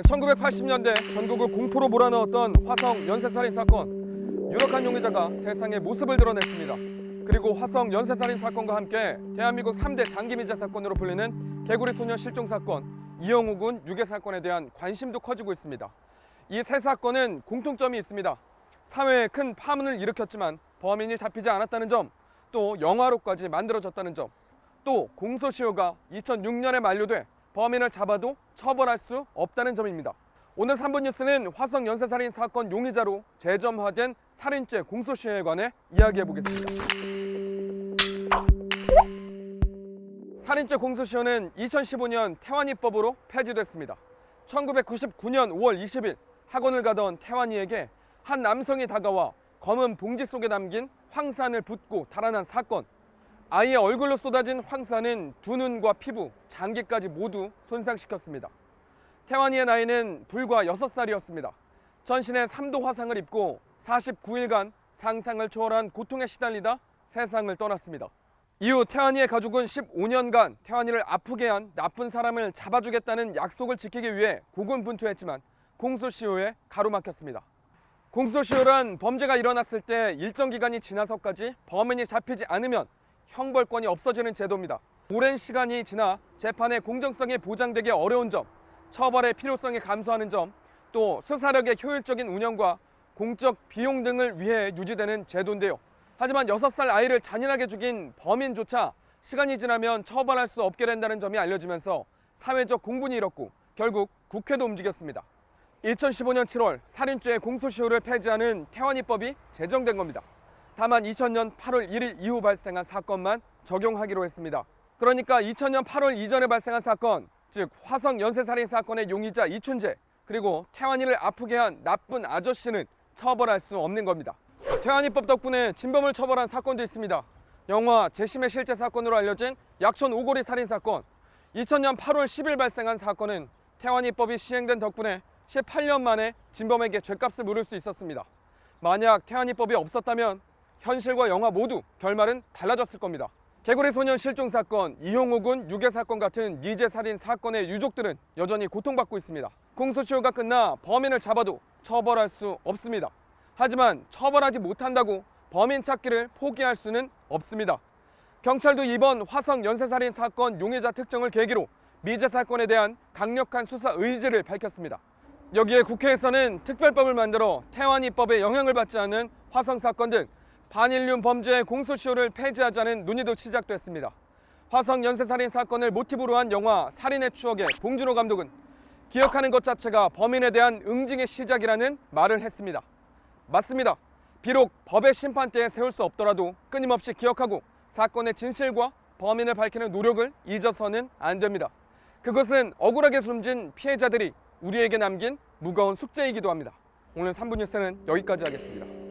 1980년대 전국을 공포로 몰아넣었던 화성 연쇄살인 사건. 유력한 용의자가 세상에 모습을 드러냈습니다. 그리고 화성 연쇄살인 사건과 함께 대한민국 3대 장기미제 사건으로 불리는 개구리 소년 실종 사건, 이영호 군 유괴 사건에 대한 관심도 커지고 있습니다. 이 세 사건은 공통점이 있습니다. 사회에 큰 파문을 일으켰지만 범인이 잡히지 않았다는 점, 또 영화로까지 만들어졌다는 점, 또 공소시효가 2006년에 만료돼 범인을 잡아도 처벌할 수 없다는 점입니다. 오늘 3분 뉴스는 화성 연쇄살인 사건 용의자로 재점화된 살인죄 공소시효에 관해 이야기해 보겠습니다. 살인죄 공소시효는 2015년 태완이법으로 폐지됐습니다. 1999년 5월 20일 학원을 가던 태완이에게 한 남성이 다가와 검은 봉지 속에 담긴 황산을 붓고 달아난 사건. 아이의 얼굴로 쏟아진 황산은 두 눈과 피부, 장기까지 모두 손상시켰습니다. 태완이의 나이는 불과 6살이었습니다. 전신에 3도 화상을 입고 49일간 상상을 초월한 고통에 시달리다 세상을 떠났습니다. 이후 태완이의 가족은 15년간 태완이를 아프게 한 나쁜 사람을 잡아주겠다는 약속을 지키기 위해 고군분투했지만 공소시효에 가로막혔습니다. 공소시효란 범죄가 일어났을 때 일정 기간이 지나서까지 범인이 잡히지 않으면 형벌권이 없어지는 제도입니다. 오랜 시간이 지나 재판의 공정성이 보장되기 어려운 점, 처벌의 필요성이 감소하는 점, 또 수사력의 효율적인 운영과 공적 비용 등을 위해 유지되는 제도인데요. 하지만 6살 아이를 잔인하게 죽인 범인조차 시간이 지나면 처벌할 수 없게 된다는 점이 알려지면서 사회적 공분이 일었고 결국 국회도 움직였습니다. 2015년 7월 살인죄의 공소시효를 폐지하는 태완이법이 제정된 겁니다. 다만 2000년 8월 1일 이후 발생한 사건만 적용하기로 했습니다. 그러니까 2000년 8월 이전에 발생한 사건, 즉 화성 연쇄살인 사건의 용의자 이춘재, 그리고 태완이를 아프게 한 나쁜 아저씨는 처벌할 수 없는 겁니다. 태완이법 덕분에 진범을 처벌한 사건도 있습니다. 영화 재심의 실제 사건으로 알려진 약촌 오거리 살인 사건. 2000년 8월 10일 발생한 사건은 태완이법이 시행된 덕분에 18년 만에 진범에게 죗값을 물을 수 있었습니다. 만약 태완이법이 없었다면 현실과 영화 모두 결말은 달라졌을 겁니다. 개구리 소년 실종 사건, 이영호 군 유괴 사건 같은 미제 살인 사건의 유족들은 여전히 고통받고 있습니다. 공소시효가 끝나 범인을 잡아도 처벌할 수 없습니다. 하지만 처벌하지 못한다고 범인 찾기를 포기할 수는 없습니다. 경찰도 이번 화성 연쇄살인 사건 용의자 특정을 계기로 미제 사건에 대한 강력한 수사 의지를 밝혔습니다. 여기에 국회에서는 특별법을 만들어 태완이법에 영향을 받지 않는 화성 사건 등 반인륜 범죄의 공소시효를 폐지하자는 논의도 시작됐습니다. 화성 연쇄살인 사건을 모티브로 한 영화 살인의 추억의 봉준호 감독은 기억하는 것 자체가 범인에 대한 응징의 시작이라는 말을 했습니다. 맞습니다. 비록 법의 심판대에 세울 수 없더라도 끊임없이 기억하고 사건의 진실과 범인을 밝히는 노력을 잊어서는 안 됩니다. 그것은 억울하게 숨진 피해자들이 우리에게 남긴 무거운 숙제이기도 합니다. 오늘 3분 뉴스는 여기까지 하겠습니다.